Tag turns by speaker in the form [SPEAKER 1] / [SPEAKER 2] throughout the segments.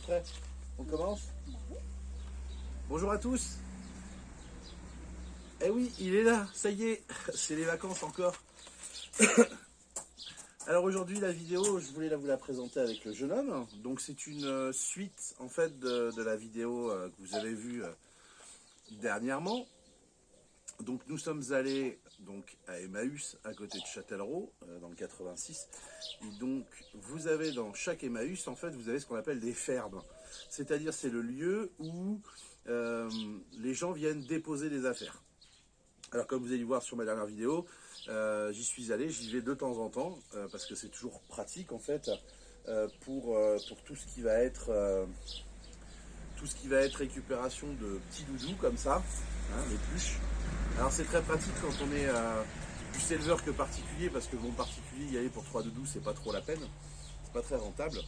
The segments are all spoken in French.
[SPEAKER 1] Prêt? On commence? Bonjour à tous. Eh oui, il est là, ça y est, c'est les vacances encore. Alors aujourd'hui la vidéo, je voulais vous la présenter avec le jeune homme. Donc c'est une suite en fait de la vidéo que vous avez vue dernièrement. Donc nous sommes allés donc à Emmaüs à côté de Châtellerault dans le 86. Et donc vous avez dans chaque Emmaüs en fait vous avez ce qu'on appelle des fermes. C'est-à-dire c'est le lieu où les gens viennent déposer des affaires. Alors comme vous allez voir sur ma dernière vidéo, j'y suis allé, j'y vais de temps en temps, parce que c'est toujours pratique en fait, pour tout ce qui va être récupération de petits doudous comme ça, hein, les pluches. Alors c'est très pratique quand on est plus éleveur que particulier, parce que bon, particulier y aller pour 3 doudous c'est pas trop la peine, c'est pas très rentable.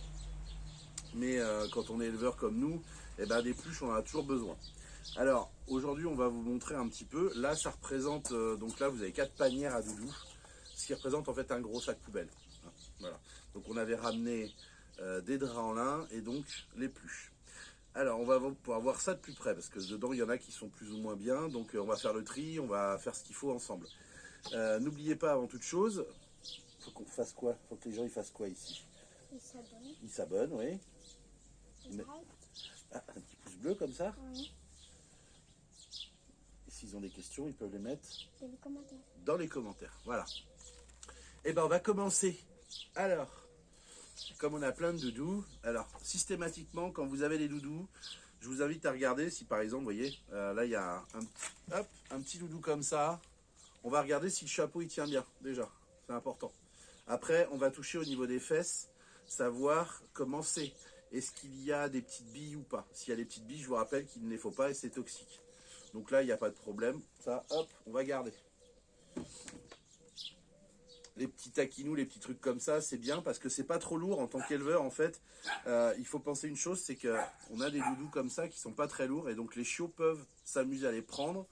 [SPEAKER 1] Mais quand on est éleveur comme nous, eh ben, des pluches on en a toujours besoin. Alors aujourd'hui on va vous montrer un petit peu. Là ça représente, donc là vous avez 4 panières à doudou, ce qui représente en fait un gros sac poubelle. Voilà. Donc on avait ramené des draps en lin et donc les pluches. Alors on va pouvoir voir ça de plus près parce que dedans il y en a qui sont plus ou moins bien. Donc on va faire le tri, on va faire ce qu'il faut ensemble. N'oubliez pas avant toute chose, faut qu'on fasse quoi? Faut que les gens ils fassent quoi ici?
[SPEAKER 2] Ils s'abonnent.
[SPEAKER 1] Ils s'abonnent, oui.
[SPEAKER 2] Ils
[SPEAKER 1] Ah, un petit pouce bleu comme ça.
[SPEAKER 2] Oui.
[SPEAKER 1] Et s'ils ont des questions, ils peuvent les mettre
[SPEAKER 2] Dans les commentaires.
[SPEAKER 1] dans les commentaires. Voilà. Et ben on va commencer. Alors, comme on a plein de doudous, alors systématiquement quand vous avez les doudous, je vous invite à regarder si par exemple, vous voyez, là il y a un petit doudou comme ça. On va regarder si le chapeau il tient bien déjà, c'est important. Après, on va toucher au niveau des fesses, savoir comment c'est. Est-ce qu'il y a des petites billes ou pas? S'il y a des petites billes, je vous rappelle qu'il ne les faut pas et c'est toxique. Donc là, il n'y a pas de problème. Ça, hop, on va garder. Les petits taquinous, les petits trucs comme ça, c'est bien parce que c'est pas trop lourd en tant qu'éleveur. En fait, il faut penser une chose, c'est qu'on a des doudous comme ça qui sont pas très lourds et donc les chiots peuvent s'amuser à les prendre.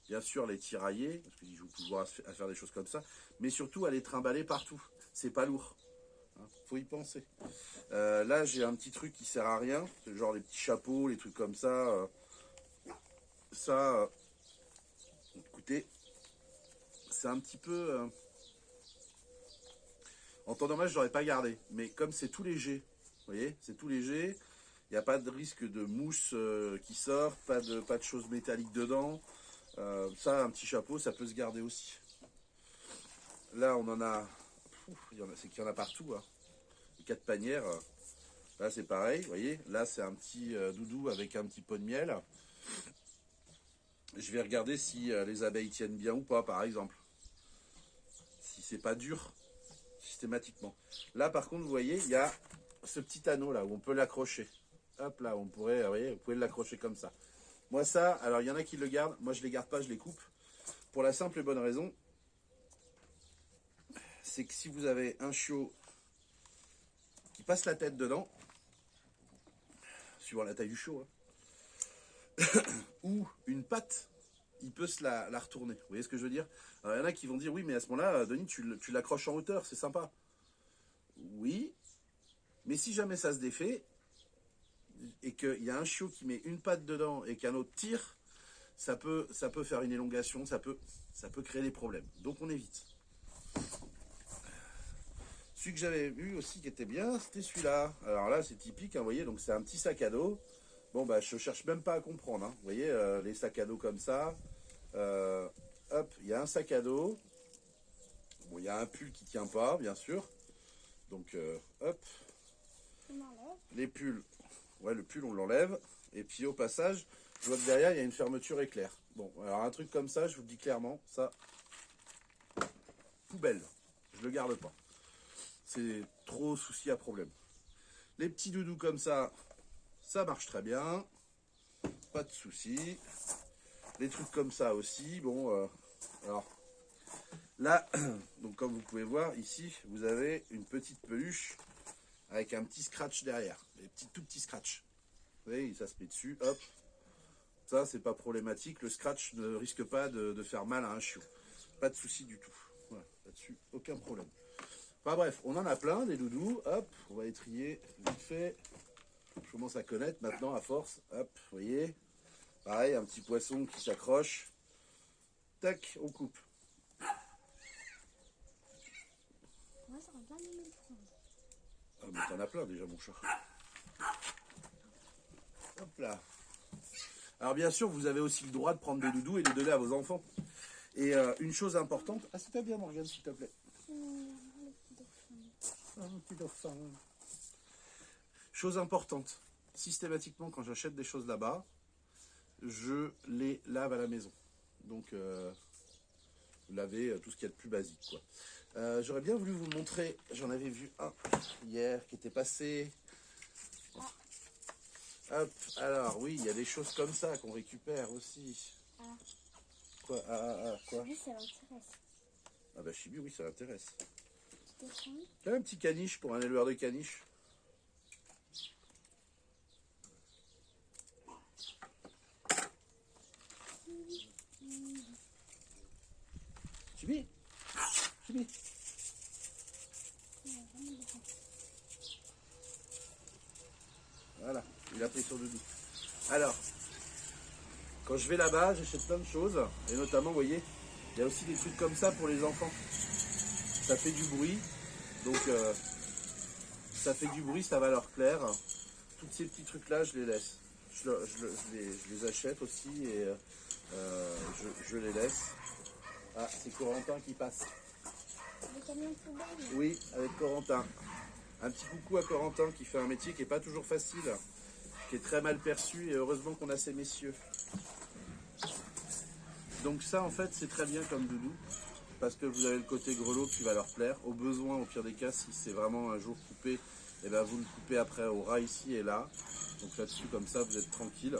[SPEAKER 1] Bien sûr, les tirailler, parce qu'ils jouent toujours à faire des choses comme ça, mais surtout à les trimballer partout. C'est pas lourd. Faut y penser. Là, j'ai un petit truc qui sert à rien. C'est genre les petits chapeaux, les trucs comme ça. Écoutez, c'est un petit peu... en temps normal, je l'aurais pas gardé. Mais comme c'est tout léger, vous voyez, c'est tout léger. Il n'y a pas de risque de mousse qui sort, pas de choses métalliques dedans. Ça, un petit chapeau, ça peut se garder aussi. Là, on en a... c'est qu'il y en a partout. Hein. Les 4 panières. Là, c'est pareil, vous voyez. Là, c'est un petit doudou avec un petit pot de miel. Je vais regarder si les abeilles tiennent bien ou pas, par exemple. Si c'est pas dur, systématiquement. Là, par contre, vous voyez, il y a ce petit anneau là où on peut l'accrocher. Hop là, on pourrait, vous voyez, vous pouvez l'accrocher comme ça. Moi, ça, alors il y en a qui le gardent. Moi, je les garde pas, je les coupe. Pour la simple et bonne raison, c'est que si vous avez un chiot qui passe la tête dedans, suivant la taille du chiot, hein, ou une patte, il peut se la retourner. Vous voyez ce que je veux dire? Alors, il y en a qui vont dire, oui, mais à ce moment-là, Denis, tu l'accroches en hauteur, c'est sympa. Oui, mais si jamais ça se défait, et qu'il y a un chiot qui met une patte dedans et qu'un autre tire, ça peut faire une élongation, ça peut créer des problèmes. Donc on évite. Celui que j'avais vu aussi qui était bien, c'était celui-là. Alors là, c'est typique, hein, vous voyez, donc c'est un petit sac à dos. Bon, bah, je cherche même pas à comprendre. Hein. Vous voyez, les sacs à dos comme ça. Hop, il y a un sac à dos. Bon, il y a un pull qui tient pas, bien sûr. Donc, hop. Les pulls. Ouais, le pull, on l'enlève. Et puis, au passage, je vois que derrière, il y a une fermeture éclair. Bon, alors un truc comme ça, je vous le dis clairement, ça, poubelle. Je le garde pas. C'est trop souci à problème. Les petits doudous comme ça, ça marche très bien. Pas de souci. Les trucs comme ça aussi. Bon, alors là, donc comme vous pouvez voir ici, vous avez une petite peluche avec un petit scratch derrière. Des petits, tout petits scratch. Vous voyez, ça se met dessus. Hop. Ça, c'est pas problématique. Le scratch ne risque pas de faire mal à un chiot. Pas de souci du tout. Voilà, là-dessus, aucun problème. Enfin bref, on en a plein des doudous. Hop, on va les trier vite fait. Je commence à connaître maintenant à force. Hop, vous voyez. Pareil, un petit poisson qui s'accroche. Tac, on coupe.
[SPEAKER 2] Moi, j'aurais bien aimé le prendre.
[SPEAKER 1] Ah, mais t'en as plein déjà, mon chat. Hop là. Alors bien sûr, vous avez aussi le droit de prendre des doudous et les donner à vos enfants. Et une chose importante... Ah, c'est bien, Morgane, s'il te plaît.
[SPEAKER 2] Le petit dauphin.
[SPEAKER 1] Un petit dauphin. Chose importante. Systématiquement, quand j'achète des choses là-bas, je les lave à la maison. Donc, vous lavez tout ce qu'il y a de plus basique, quoi. J'aurais bien voulu vous montrer, j'en avais vu un hier qui était passé. Hop, alors oui, il y a des choses comme ça qu'on récupère aussi.
[SPEAKER 2] Ah.
[SPEAKER 1] Quoi? Quoi?
[SPEAKER 2] Oui, ça m'intéresse.
[SPEAKER 1] Ah bah Chibi, oui, ça l'intéresse.
[SPEAKER 2] Petit dauphin.
[SPEAKER 1] T'as un petit caniche pour un éleveur de caniche. Chibi, Chibi. Voilà, il a pris son doudou. Alors, quand je vais là-bas, j'achète plein de choses. Et notamment, vous voyez, il y a aussi des trucs comme ça pour les enfants. Ça fait du bruit. Donc, ça fait du bruit, ça va leur plaire. Tous ces petits trucs-là, je les laisse. Je les achète aussi et je les laisse. Ah, c'est Corentin qui passe.
[SPEAKER 2] Le camion poubelle.
[SPEAKER 1] Oui, avec Corentin. Un petit coucou à Corentin qui fait un métier qui n'est pas toujours facile, qui est très mal perçu et heureusement qu'on a ces messieurs. Donc ça en fait c'est très bien comme doudou parce que vous avez le côté grelot qui va leur plaire. Au besoin, au pire des cas, si c'est vraiment un jour coupé, et ben vous le coupez après au ras ici et là. Donc là-dessus comme ça vous êtes tranquille.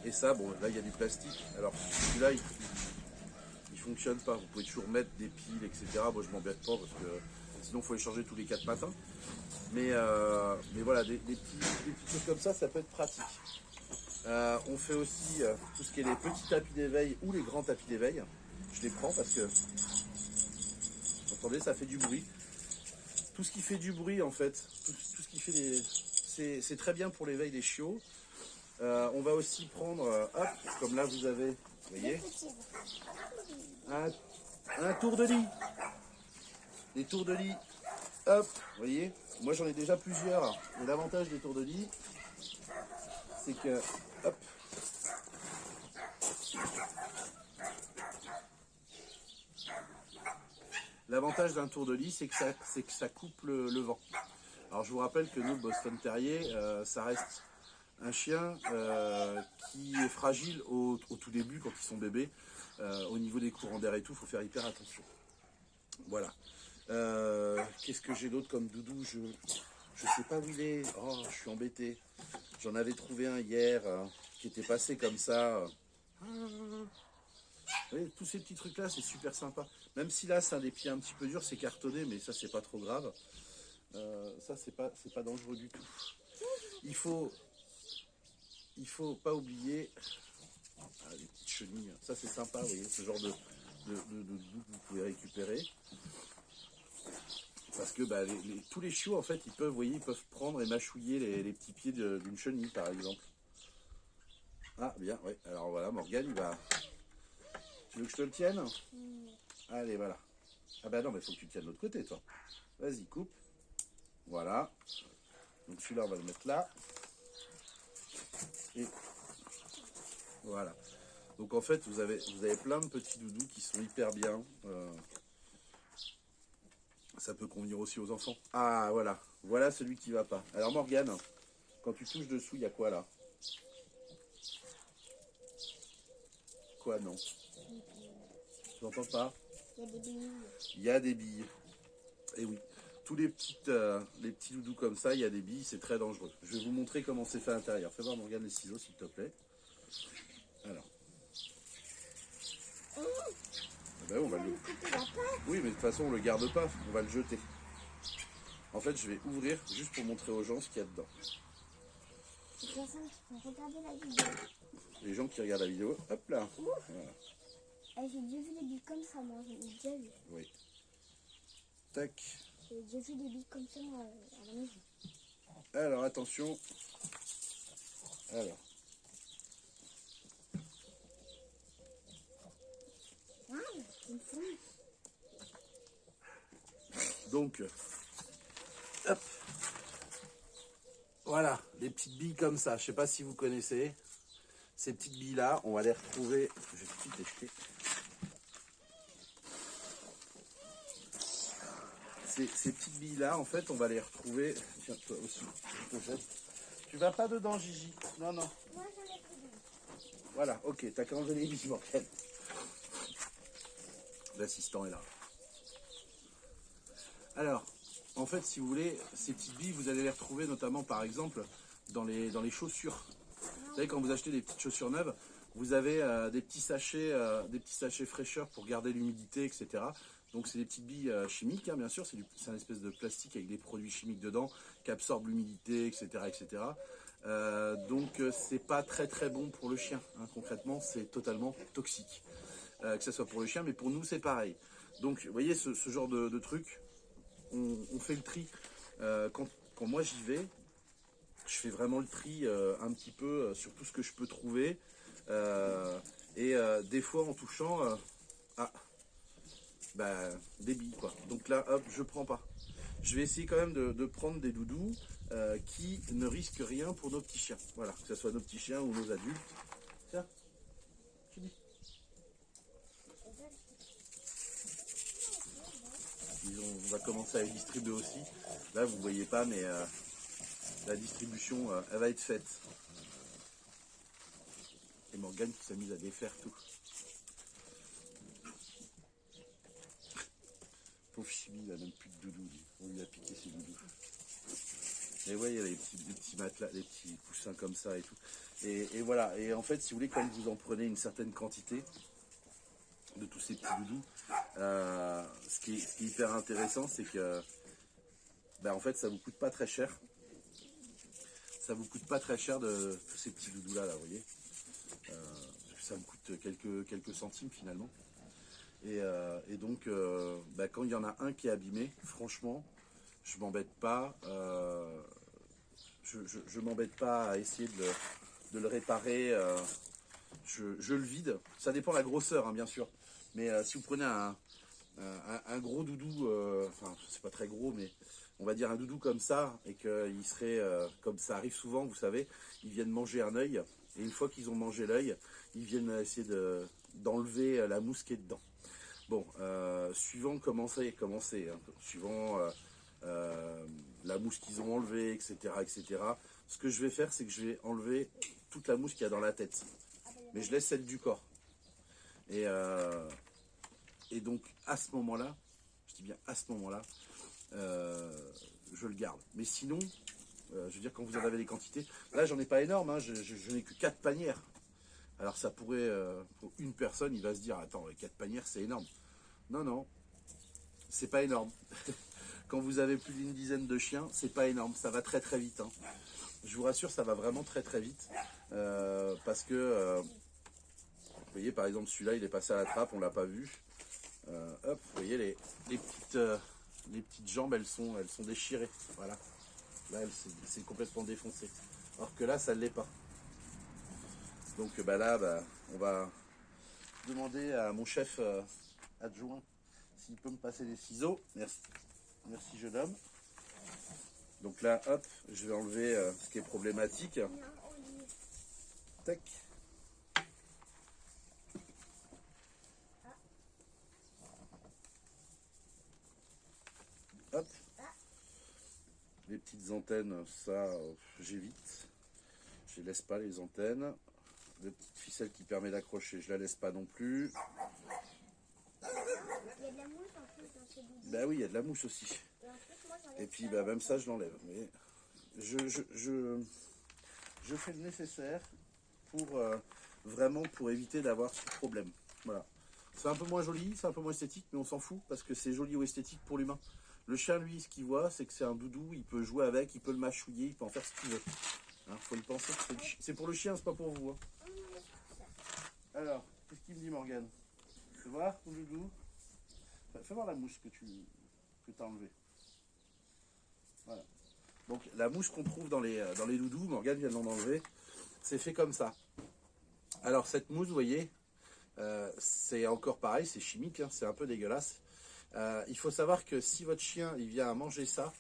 [SPEAKER 1] Et ça, bon là il y a du plastique. Alors celui-là il fonctionne pas. Vous pouvez toujours mettre des piles, etc. Moi je m'embête pas parce que sinon il faut les changer tous les 4 matins. Mais voilà, des petites choses comme ça peut être pratique. On fait aussi tout ce qui est les petits tapis d'éveil ou les grands tapis d'éveil. Je les prends parce que, vous entendez, ça fait du bruit. Tout ce qui fait du bruit en fait, tout ce qui fait c'est très bien pour l'éveil des chiots. On va aussi prendre, hop, comme là vous avez, vous voyez, un tour de lit. Des tours de lit, hop, vous voyez, moi j'en ai déjà plusieurs. Et l'avantage des tours de lit, c'est que, hop, l'avantage d'un tour de lit, c'est que ça coupe le vent. Alors je vous rappelle que nous, le Boston Terrier, ça reste un chien qui est fragile au tout début, quand ils sont bébés. Au niveau des courants d'air et tout, il faut faire hyper attention. Voilà. Qu'est-ce que j'ai d'autre comme doudou? Je sais pas où il est. Oh, je suis embêté. J'en avais trouvé un hier qui était passé comme ça. Vous voyez, tous ces petits trucs-là, c'est super sympa. Même si là, c'est un des pieds un petit peu dur, c'est cartonné, mais ça, c'est pas trop grave. Ça, c'est pas dangereux du tout. Il faut pas oublier les petites chenilles. Ça, c'est sympa, vous voyez, ce genre de doudou que vous pouvez récupérer. Parce que bah, tous les chiots, en fait, ils peuvent prendre et mâchouiller les petits pieds d'une chenille, par exemple. Ah, bien, oui. Alors voilà, Morgane, il va... Tu veux que je te le tienne? Allez, voilà. Ah bah non, mais il faut que tu tiennes de l'autre côté, toi. Vas-y, coupe. Voilà. Donc celui-là, on va le mettre là. Et voilà. Donc en fait, vous avez plein de petits doudous qui sont hyper bien. Ça peut convenir aussi aux enfants. Ah, voilà. Voilà celui qui va pas. Alors Morgane, quand tu touches dessous, il y a quoi là? Quoi, non? Tu n'entends pas?
[SPEAKER 2] Il y a des billes.
[SPEAKER 1] Il y a des billes. Et oui. Tous les petits doudous comme ça, il y a des billes, c'est très dangereux. Je vais vous montrer comment c'est fait à l'intérieur. Fais voir Morgane les ciseaux, s'il te plaît. Alors. Eh ben, on va le... Oui, mais de toute façon, on le garde pas. On va le jeter. En fait, je vais ouvrir juste pour montrer aux gens ce qu'il y a dedans.
[SPEAKER 2] Les personnes qui vont regarder la vidéo.
[SPEAKER 1] Les gens qui regardent la vidéo, hop là. Voilà.
[SPEAKER 2] J'ai déjà vu des billes comme ça, moi. J'en ai déjà vu.
[SPEAKER 1] Oui. Tac.
[SPEAKER 2] J'ai déjà vu des billes comme ça, moi, à la maison.
[SPEAKER 1] Alors attention. Alors.
[SPEAKER 2] Ah, une fourmi.
[SPEAKER 1] Donc, hop. Voilà, des petites billes comme ça. Je sais pas si vous connaissez. Ces petites billes là, on va les retrouver. Je vais tout de suite les jeter. Ces petites billes là, en fait, on va les retrouver. Tiens, toi aussi, je te jette. Tu vas pas dedans, Gigi. Non, non.
[SPEAKER 2] Moi, j'en ai pris deux.
[SPEAKER 1] Voilà, ok, t'as qu'à enlever les billes, Morgane. L'assistant est là. Alors, en fait, si vous voulez, ces petites billes, vous allez les retrouver notamment, par exemple, dans les chaussures. Vous savez, quand vous achetez des petites chaussures neuves, vous avez des petits sachets fraîcheur pour garder l'humidité, etc. Donc, c'est des petites billes chimiques, hein, bien sûr. C'est un espèce de plastique avec des produits chimiques dedans qui absorbent l'humidité, etc., etc. Donc, c'est pas très très bon pour le chien. Hein. Concrètement, c'est totalement toxique. Que ce soit pour le chien, mais pour nous, c'est pareil. Donc, vous voyez, ce genre de truc, on fait le tri. Quand moi j'y vais, je fais vraiment le tri un petit peu sur tout ce que je peux trouver. Des fois en touchant des billes quoi. Donc là, hop, je prends pas. Je vais essayer quand même de prendre des doudous qui ne risquent rien pour nos petits chiens. Voilà, que ce soit nos petits chiens ou nos adultes. Tiens, tu dis. On va commencer à les distribuer aussi. Là, vous voyez pas, mais la distribution, elle va être faite. Et Morgane qui s'amuse à défaire tout. Pauvre Chibi, il a même plus de doudou. On lui a piqué ses doudous. Et ouais, il y a des petits matelas, des petits coussins comme ça et tout. Et voilà. Et en fait, si vous voulez, quand vous en prenez une certaine quantité de tous ces petits doudous, ce qui est hyper intéressant, c'est que en fait, ça vous coûte pas très cher. Ça vous coûte pas très cher de tous ces petits doudous là, vous voyez. Ça me coûte quelques centimes finalement. Et donc, quand il y en a un qui est abîmé, franchement, je m'embête pas. Je m'embête pas à essayer de le réparer. Je le vide. Ça dépend de la grosseur, hein, bien sûr. Mais si vous prenez un gros doudou, enfin, c'est pas très gros, mais on va dire un doudou comme ça, et qu'il serait, comme ça arrive souvent, vous savez, ils viennent manger un œil. Et une fois qu'ils ont mangé l'œil, ils viennent essayer d'enlever la mousse qui est dedans. Bon, suivant comment c'est, hein, suivant la mousse qu'ils ont enlevée, etc., etc. Ce que je vais faire, c'est que je vais enlever toute la mousse qu'il y a dans la tête. Mais je laisse celle du corps. Et donc, à ce moment-là, je dis bien à ce moment-là, je le garde. Mais sinon, je veux dire, quand vous en avez les quantités, là, j'en ai pas énorme, hein, je n'ai que 4 panières. Alors ça pourrait, pour une personne, il va se dire, attends, 4 panières, c'est énorme. Non, non, c'est pas énorme. Quand vous avez plus d'une dizaine de chiens, c'est pas énorme, ça va très très vite. Hein. Je vous rassure, ça va vraiment très très vite. Parce que, vous voyez, par exemple, celui-là, il est passé à la trappe, on l'a pas vu. Hop, vous voyez, les petites jambes, elles sont déchirées. Voilà. Là, c'est complètement défoncé. Alors que là, ça ne l'est pas. Donc là, on va demander à mon chef adjoint s'il peut me passer des ciseaux. Merci. Merci, jeune homme. Donc là, hop, je vais enlever ce qui est problématique. Tac. Hop. Les petites antennes, ça, j'évite. Je les laisse pas, les antennes. La petite ficelle qui permet d'accrocher, je la laisse pas non plus.
[SPEAKER 2] Il y a de la mousse en plus dans ces doudous.
[SPEAKER 1] Bah oui, il y a de la mousse aussi. Et puis même ça, je l'enlève. Mais je fais le nécessaire pour vraiment pour éviter d'avoir ce problème. Voilà. C'est un peu moins joli, c'est un peu moins esthétique, mais on s'en fout parce que c'est joli ou esthétique pour l'humain. Le chien, lui, ce qu'il voit, c'est que c'est un doudou, il peut jouer avec, il peut le mâchouiller, il peut en faire ce qu'il veut. Hein, faut y penser. C'est pour le chien, c'est pas pour vous. Hein. Alors, qu'est-ce qu'il me dit, Morgane? Fais voir ton doudou. Fais voir la mouche que tu as enlevée. Voilà. Donc la mousse qu'on trouve dans les doudous, Morgane vient d'en enlever, c'est fait comme ça. Alors cette mousse, vous voyez, c'est encore pareil, c'est chimique, hein, c'est un peu dégueulasse. Il faut savoir que si votre chien il vient à manger ça,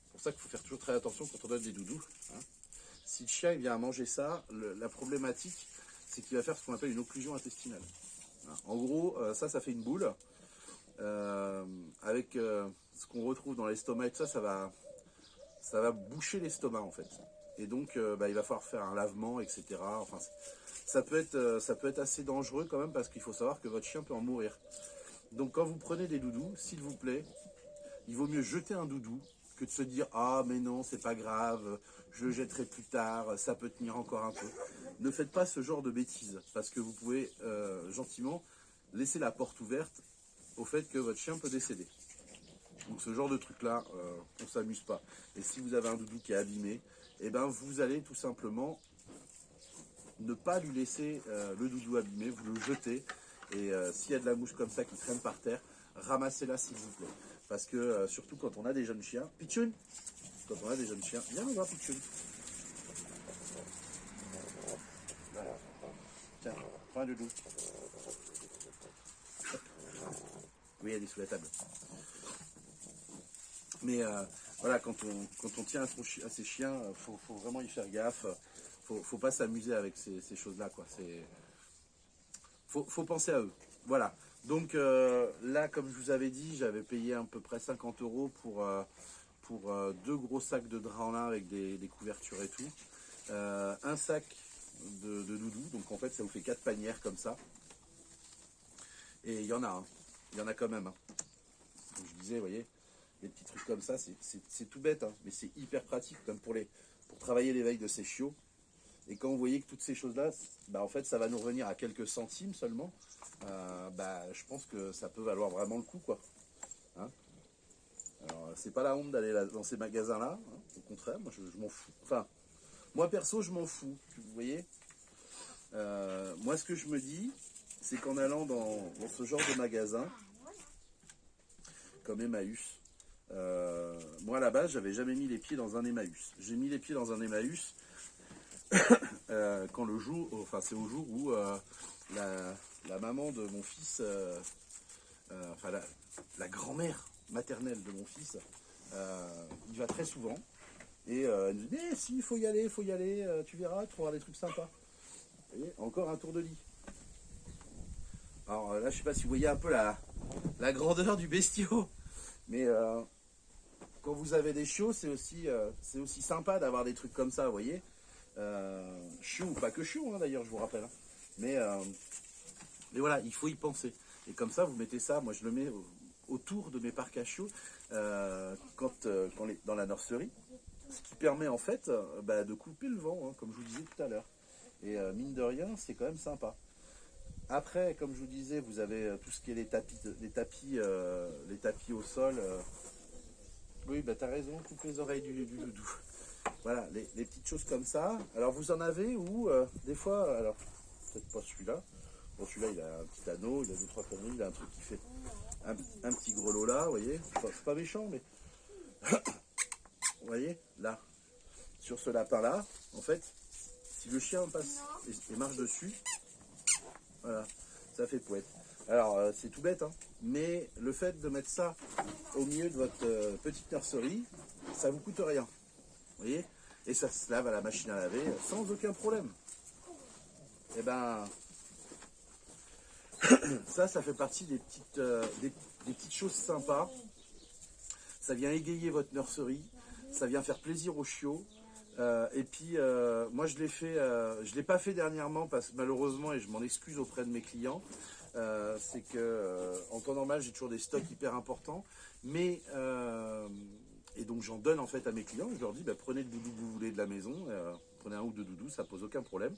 [SPEAKER 1] c'est pour ça qu'il faut faire toujours très attention quand on donne des doudous. Hein. Si le chien il vient à manger ça, la problématique, c'est qu'il va faire ce qu'on appelle une occlusion intestinale. Hein. En gros, ça fait une boule. Avec ce qu'on retrouve dans l'estomac et tout ça, ça va boucher l'estomac en fait. Et donc il va falloir faire un lavement, etc. Enfin, ça peut être assez dangereux quand même parce qu'il faut savoir que votre chien peut en mourir. Donc quand vous prenez des doudous, s'il vous plaît, il vaut mieux jeter un doudou que de se dire ah mais non c'est pas grave, je le jetterai plus tard, ça peut tenir encore un peu. Ne faites pas ce genre de bêtises parce que vous pouvez gentiment laisser la porte ouverte au fait que votre chien peut décéder. Donc ce genre de truc là, on s'amuse pas. Et si vous avez un doudou qui est abîmé, eh ben vous allez tout simplement ne pas lui laisser le doudou abîmé, vous le jetez. Et s'il y a de la mouche comme ça qui traîne par terre, ramassez-la s'il vous plaît. Parce que surtout quand on a des jeunes chiens, Pichoun, quand on a des jeunes chiens, viens me voir Pichoun. Voilà. Tiens, prends un doudou. Oui, elle est sous la table. Mais voilà, quand on tient à ses chiens, faut vraiment y faire gaffe. Faut pas s'amuser avec ces choses-là, quoi. Faut penser à eux. Voilà. Donc là, comme je vous avais dit, j'avais payé à peu près 50 € pour 2 gros sacs de drap en lin avec des couvertures et tout. Un sac de doudou. Donc en fait, ça vous fait 4 panières comme ça. Et il y en a, hein. Il y en a quand même. Hein. Comme je disais, vous voyez, des petits trucs comme ça, c'est tout bête, hein, mais c'est hyper pratique, comme pour travailler l'éveil de ces chiots. Et quand vous voyez que toutes ces choses-là, en fait, ça va nous revenir à quelques centimes seulement, je pense que ça peut valoir vraiment le coup, quoi. Hein. Alors, c'est pas la honte d'aller dans ces magasins-là, hein, au contraire, moi je m'en fous. Enfin, moi perso, je m'en fous, vous voyez. Moi, ce que je me dis, c'est qu'en allant dans ce genre de magasin, comme Emmaüs, moi à la base, j'avais jamais mis les pieds dans un Emmaüs. J'ai mis les pieds dans un Emmaüs quand c'est au jour où la maman de mon fils, la grand-mère maternelle de mon fils, il va très souvent. Et elle nous dit, si, il faut y aller, tu verras, tu trouveras des trucs sympas. Vous voyez, encore un tour de lit. Alors là, je sais pas si vous voyez un peu la grandeur du bestiau, mais quand vous avez des chiots, c'est aussi sympa d'avoir des trucs comme ça, vous voyez. Chiots, pas que chiots hein, d'ailleurs, je vous rappelle. Hein. Mais voilà, il faut y penser. Et comme ça, vous mettez ça, moi je le mets autour de mes parcs à chiots dans la nurserie, ce qui permet en fait de couper le vent, hein, comme je vous disais tout à l'heure. Et mine de rien, c'est quand même sympa. Après, comme je vous disais, vous avez tout ce qui est les tapis au sol. Oui, t'as raison, coupe les oreilles du doudou. Voilà, les petites choses comme ça. Alors vous en avez ou des fois, alors peut-être pas celui-là. Bon, celui-là, il a un petit anneau, il a 2-3 conneries, il a un truc qui fait un petit grelot là, vous voyez. C'est pas méchant, mais vous voyez, là, sur ce lapin-là, en fait, si le chien passe et marche dessus, voilà, ça fait pouette. Alors, c'est tout bête, hein, mais le fait de mettre ça au milieu de votre petite nurserie, ça vous coûte rien. Vous voyez? Et ça se lave à la machine à laver sans aucun problème. Et ça fait partie des petites choses sympas. Ça vient égayer votre nurserie, ça vient faire plaisir aux chiots. Et puis moi je l'ai pas fait dernièrement parce que malheureusement, et je m'en excuse auprès de mes clients, c'est que en temps normal j'ai toujours des stocks hyper importants, mais et donc j'en donne en fait à mes clients, je leur dis prenez le doudou que vous voulez de la maison, prenez un ou deux doudous, ça pose aucun problème.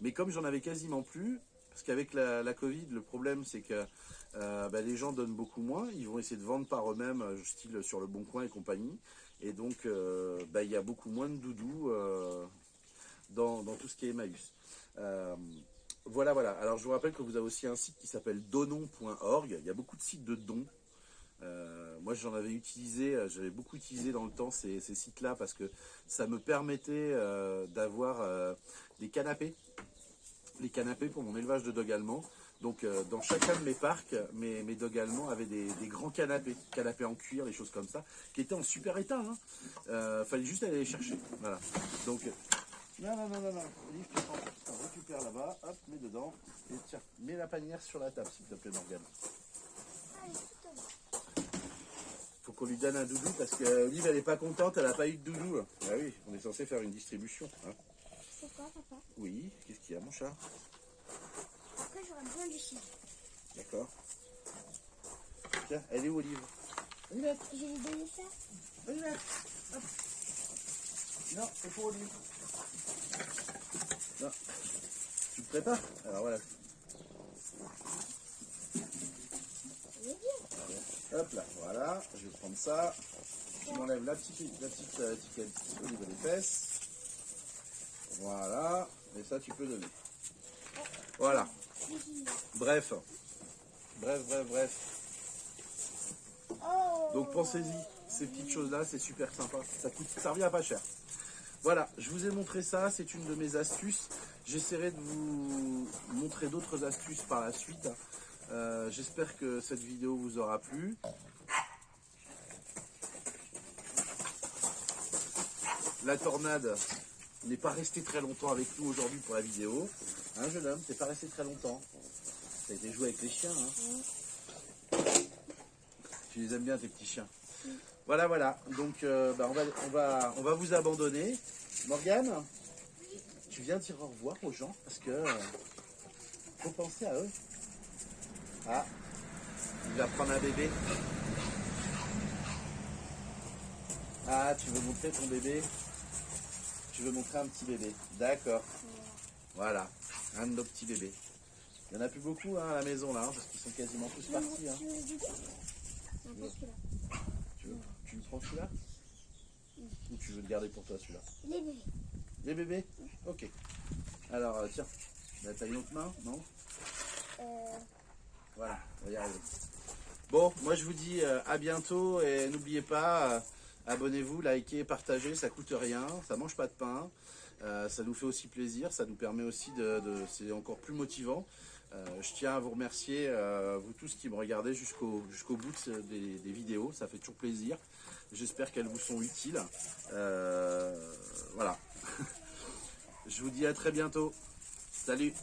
[SPEAKER 1] Mais comme j'en avais quasiment plus, parce qu'avec la Covid, le problème c'est que les gens donnent beaucoup moins, ils vont essayer de vendre par eux-mêmes, style sur le Bon Coin et compagnie. Et donc, il y a beaucoup moins de doudous dans tout ce qui est Emmaüs. Voilà. Alors, je vous rappelle que vous avez aussi un site qui s'appelle donon.org. Il y a beaucoup de sites de dons. moi j'en avais utilisé, j'avais beaucoup utilisé dans le temps ces sites-là parce que ça me permettait d'avoir des canapés. Les canapés pour mon élevage de dogs allemands. Donc dans chacun de mes parcs, mes dogs allemands avaient des grands canapés en cuir, des choses comme ça, qui étaient en super état. Hein. Fallait juste aller les chercher. Voilà. Donc, non, Olive, tu récupères là-bas, hop, mets dedans, et tiens, mets la panière sur la table, s'il te plaît, Morgane.
[SPEAKER 2] Allez, tout à l'heure.
[SPEAKER 1] Faut qu'on lui donne un doudou, parce que Olive, elle n'est pas contente, elle n'a pas eu de doudou. Ah oui, on est censé faire une distribution. Hein.
[SPEAKER 2] Pourquoi, papa?
[SPEAKER 1] Oui, qu'est-ce qu'il y a, mon chat?
[SPEAKER 2] Après, j'aurais besoin du chien.
[SPEAKER 1] D'accord. Tiens, elle est où, Olive? Olive,
[SPEAKER 2] Je vais lui donner ça.
[SPEAKER 1] Olive, hop. Non, c'est pour Olive. Non. Tu te prépares? Alors voilà.
[SPEAKER 2] Il est bien.
[SPEAKER 1] Hop là, voilà. Je vais prendre ça. Tu m'enlèves la petite étiquette au niveau des fesses. Voilà. Et ça, tu peux donner. Voilà. Bref.
[SPEAKER 2] Oh.
[SPEAKER 1] Donc pensez-y, ces petites choses-là, c'est super sympa. Ça revient pas cher. Voilà, je vous ai montré ça, c'est une de mes astuces. J'essaierai de vous montrer d'autres astuces par la suite. J'espère que cette vidéo vous aura plu. La tornade n'est pas restée très longtemps avec nous aujourd'hui pour la vidéo. Hein, jeune homme, t'es pas resté très longtemps. T'as été jouer avec les chiens, hein. Tu les aimes bien, tes petits chiens. Voilà. Donc, on va vous abandonner. Morgane, tu viens dire au revoir aux gens parce que faut penser à eux. Ah, il va prendre un bébé. Ah, tu veux montrer ton bébé? Tu veux montrer un petit bébé? D'accord. Voilà, un de nos petits bébés. Il n'y en a plus beaucoup hein, à la maison là, hein, parce qu'ils sont quasiment tous partis. Hein. Tu le prends celui-là? Ou tu veux le garder pour toi celui-là?
[SPEAKER 2] Les bébés.
[SPEAKER 1] Les bébés? Ok. Alors tiens, t'as une autre main? Non? Voilà, on va y arriver. Bon, moi je vous dis à bientôt et n'oubliez pas, abonnez-vous, likez, partagez, ça coûte rien, ça mange pas de pain. Ça nous fait aussi plaisir, ça nous permet aussi c'est encore plus motivant. Je tiens à vous remercier, vous tous qui me regardez jusqu'au bout des vidéos, ça fait toujours plaisir. J'espère qu'elles vous sont utiles. Voilà. Je vous dis à très bientôt. Salut!